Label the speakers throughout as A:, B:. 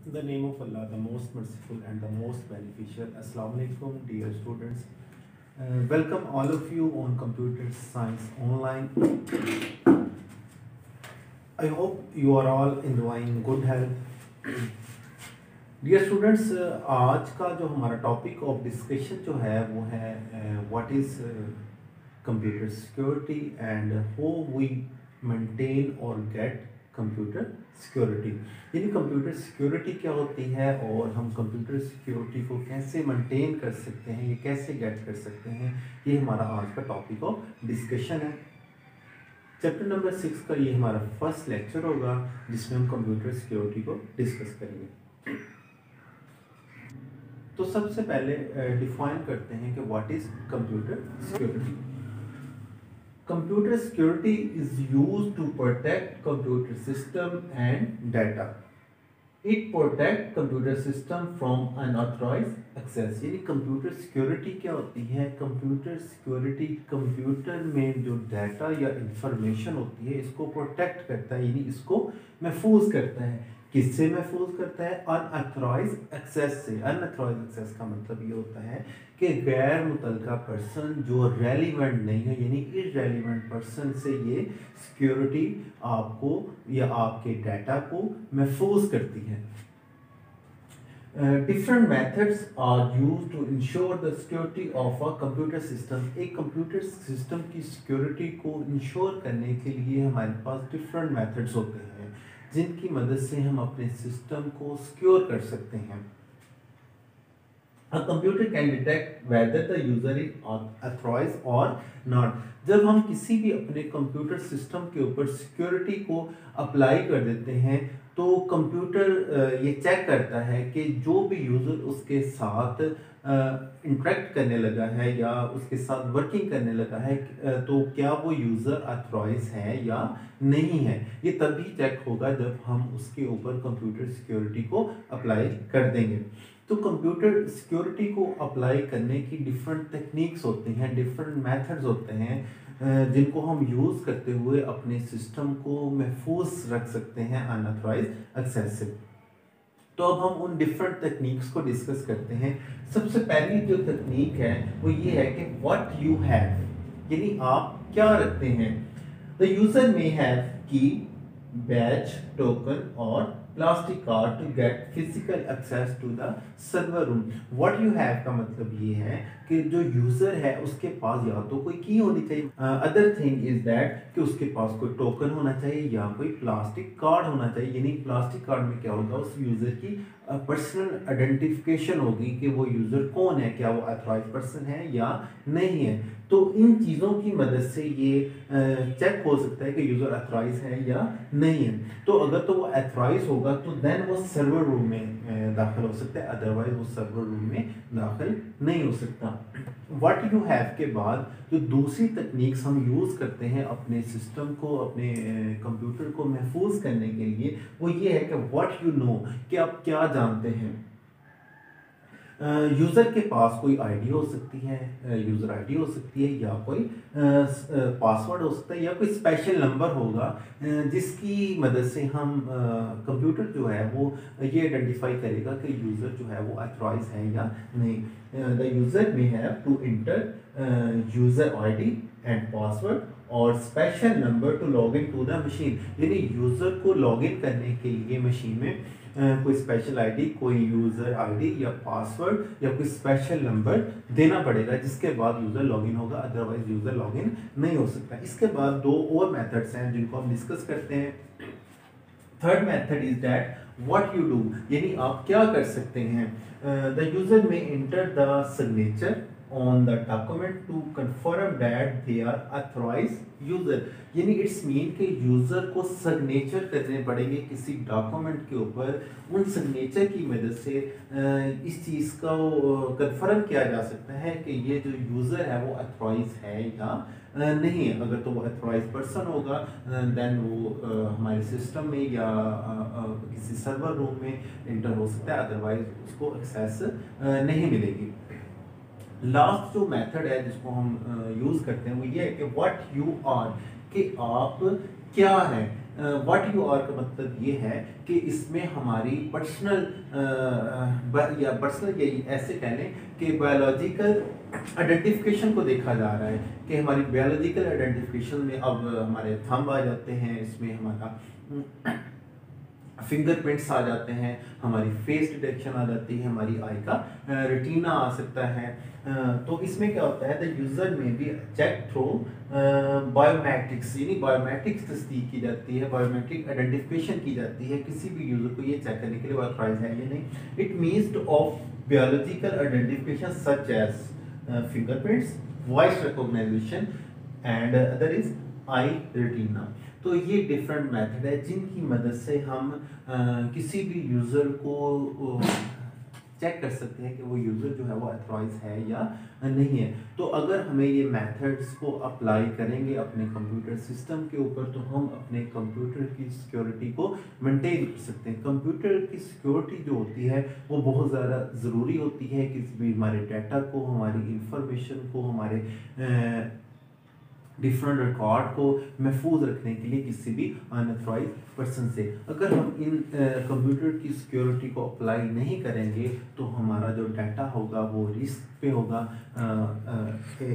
A: In the name of Allah, the most merciful and the most beneficial. Assalamu alaikum, dear students. Welcome all of you on Computer Science Online. I hope you are all enjoying good health. Dear students, आज का जो हमारा topic of discussion जो है वो है what is computer security and how we maintain और get computer security. यानी कंप्यूटर सिक्योरिटी क्या होती है और हम कंप्यूटर सिक्योरिटी को कैसे मेंटेन कर सकते हैं, ये कैसे गेट कर सकते हैं, ये हमारा आज का टॉपिक ऑफ डिस्कशन है। चैप्टर नंबर 6 का ये हमारा फर्स्ट लेक्चर होगा जिसमें हम कंप्यूटर सिक्योरिटी को डिस्कस करेंगे। तो सबसे पहले डिफाइन करते हैं कि what is computer security. Computer security is used to protect computer system and data. It protect computer system from unauthorized access. यानी कंप्यूटर सिक्योरिटी क्या होती है? कंप्यूटर सिक्योरिटी कंप्यूटर में जो डाटा या इंफॉर्मेशन होती है इसको प्रोटेक्ट करता है, यानी इसको महफूज करता है। किससे महफूज करता है? अनऑथराइज एक्सेस से। अनऑथराइज एक्सेस का मतलब ये होता है कि गैर मुतलका पर्सन जो रेलिवेंट नहीं है, यानी इररेलिवेंट पर्सन से ये सिक्योरिटी आपको या आपके डाटा को महफूज करती है। Different methods are used to ensure the security of a computer system. एक कंप्यूटर सिस्टम की सिक्योरिटी को इंश्योर करने के लिए हमारे पास डिफरेंट मेथड्स होते हैं जिनकी मदद से हम अपने सिस्टम को सिक्योर कर सकते हैं। A computer can detect whether the user is authorized or not. जब हम किसी भी अपने कंप्यूटर सिस्टम के ऊपर सिक्योरिटी को अप्लाई कर देते हैं तो कंप्यूटर ये चेक करता है कि जो भी यूज़र उसके साथ इंटरेक्ट करने लगा है या उसके साथ वर्किंग करने लगा है तो क्या वो यूज़र अथॉराइज है या नहीं है। ये तभी चेक होगा जब हम उसके ऊपर कंप्यूटर सिक्योरिटी को अप्लाई कर देंगे। तो कंप्यूटर सिक्योरिटी को अप्लाई करने की डिफरेंट टेक्निक्स होती हैं, डिफरेंट मेथड्स होते हैं जिनको हम यूज़ करते हुए अपने सिस्टम को महफूज रख सकते हैं अनऑथराइज एक्सेस से। तो अब हम उन डिफरेंट टेक्निक्स को डिस्कस करते हैं। सबसे पहली जो तकनीक है वो ये है कि व्हाट यू हैव, यानी आप क्या रखते हैं। The user may have key, badge, token और plastic card to get physical access to the server room. What you have का मतलब ये है कि जो यूजर है उसके पास या तो कोई की होनी चाहिए, अदर थिंग इज दैट कि उसके पास कोई टोकन होना चाहिए या कोई प्लास्टिक कार्ड होना चाहिए। यानी प्लास्टिक कार्ड में क्या होगा, उस यूजर की पर्सनल आइडेंटिफिकेशन होगी कि वो यूजर कौन है, क्या वो अथॉराइज्ड पर्सन है या नहीं है। तो इन चीज़ों की मदद से ये चेक हो सकता है कि यूज़र अथॉराइज है या नहीं है। तो अगर तो वो अथॉराइज होगा तो देन वो सर्वर रूम में दाखिल हो सकता है, अदरवाइज वो सर्वर रूम में दाखिल नहीं हो सकता। व्हाट यू हैव के बाद जो दूसरी तकनीक्स हम यूज़ करते हैं अपने सिस्टम को, अपने कंप्यूटर को महफूज करने के लिए, वो ये है कि व्हाट यू नो, कि आप क्या जानते हैं। यूज़र के पास कोई आईडी हो सकती है, यूज़र आईडी हो सकती है या कोई पासवर्ड हो सकता है या कोई स्पेशल नंबर होगा जिसकी मदद से हम कंप्यूटर जो है वो ये आइडेंटिफाई करेगा कि यूज़र जो है वो अथॉराइज है या नहीं। The user may have to enter user ID and password और special number to log in to the machine. यानी यूज़र को लॉग इन करने के लिए मशीन में कोई स्पेशल आईडी, कोई यूज़र आईडी या पासवर्ड या कोई स्पेशल नंबर देना पड़ेगा जिसके बाद यूज़र लॉगिन होगा, अदरवाइज यूज़र लॉगिन नहीं हो सकता। इसके बाद दो और मेथड्स हैं जिनको हम डिस्कस करते हैं। Third method is that what you do, यानी आप क्या कर सकते हैं। द यूज़र में enter the signature on the document to confirm that they are authorized user। यानी इट्स मीन कि यूजर को सिग्नेचर करने पड़ेंगे किसी डॉक्यूमेंट के ऊपर। उन सिग्नेचर की मदद से इस चीज़ को कंफर्म किया जा सकता है कि ये जो यूज़र है वो अथॉराइज है या नहीं है। अगर तो वो अथॉराइज पर्सन होगा देन वो हमारे सिस्टम में या किसी सर्वर रूम में इंटर हो सकता है, अदरवाइज उसको एक्सेस नहीं मिलेगी। लास्ट जो मेथड है जिसको हम यूज़ करते हैं वो ये है कि व्हाट यू आर, कि आप क्या हैं। व्हाट यू आर का मतलब ये है कि इसमें हमारी पर्सनल या ऐसे कह लें कि बायोलॉजिकल आइडेंटिफिकेशन को देखा जा रहा है कि हमारी बायोलॉजिकल आइडेंटिफिकेशन में अब हमारे थंब आ जाते हैं, इसमें हमारा फिंगरप्रिंट्स आ जाते हैं, हमारी फेस डिटेक्शन आ जाती है, हमारी आई का रेटिना आ सकता है। तो इसमें क्या होता है, द यूजर में भी चेक थ्रू बायोमेट्रिक्स, यानी बायोमेट्रिक्स तस्दीक की जाती है, बायोमेट्रिक आइडेंटिफिकेशन की जाती है किसी भी यूजर को ये चेक करने के लिए वो ऑथराइज है या नहीं। It means of biological identification such as fingerprints, voice recognition and other is eye retina. तो ये डिफरेंट मेथड है जिनकी मदद से हम किसी भी यूज़र को चेक कर सकते हैं कि वो यूज़र जो है वो ऑथराइज है या नहीं है। तो अगर हमें ये मेथड्स को अप्लाई करेंगे अपने कंप्यूटर सिस्टम के ऊपर तो हम अपने कंप्यूटर की सिक्योरिटी को मेंटेन कर सकते हैं। कंप्यूटर की सिक्योरिटी जो होती है वो बहुत ज़्यादा ज़रूरी होती है किसी भी हमारे डाटा को, हमारी इंफॉर्मेशन को, हमारे डिफरेंट रिकॉर्ड को महफूज रखने के लिए किसी भी अनऑथराइज पर्सन से। अगर हम इन कंप्यूटर की सिक्योरिटी को अप्लाई नहीं करेंगे तो हमारा जो डाटा होगा वो रिस्क पे होगा।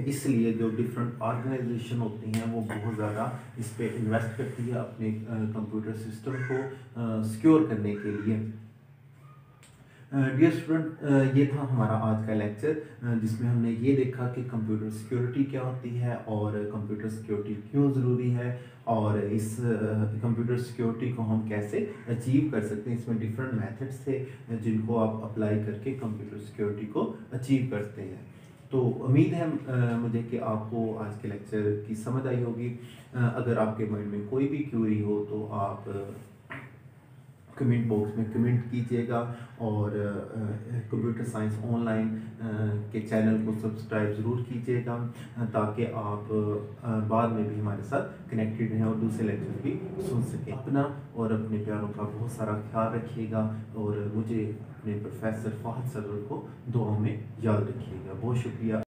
A: इसलिए जो डिफरेंट ऑर्गेनाइजेशन होती हैं वो बहुत ज़्यादा इस पे इन्वेस्ट करती है अपने कंप्यूटर सिस्टम को सिक्योर करने के लिए। डियर स्टूडेंट, ये था हमारा आज का लेक्चर जिसमें हमने ये देखा कि कंप्यूटर सिक्योरिटी क्या होती है और कंप्यूटर सिक्योरिटी क्यों ज़रूरी है और इस कंप्यूटर सिक्योरिटी को हम कैसे अचीव कर सकते हैं। इसमें डिफरेंट मेथड्स थे जिनको आप अप्लाई करके कंप्यूटर सिक्योरिटी को अचीव करते हैं। तो उम्मीद है मुझे कि आपको आज के लेक्चर की समझ आई होगी। अगर आपके माइंड में कोई भी क्यूरी हो तो आप कमेंट बॉक्स में कमेंट कीजिएगा और कंप्यूटर साइंस ऑनलाइन के चैनल को सब्सक्राइब ज़रूर कीजिएगा ताकि आप बाद में भी हमारे साथ कनेक्टेड रहें और दूसरे लेक्चर भी सुन सकें। अपना और अपने प्यारों का बहुत सारा ख्याल रखिएगा और मुझे अपने प्रोफेसर फ़ाहद सरवर को दुआ में याद रखिएगा। बहुत शुक्रिया।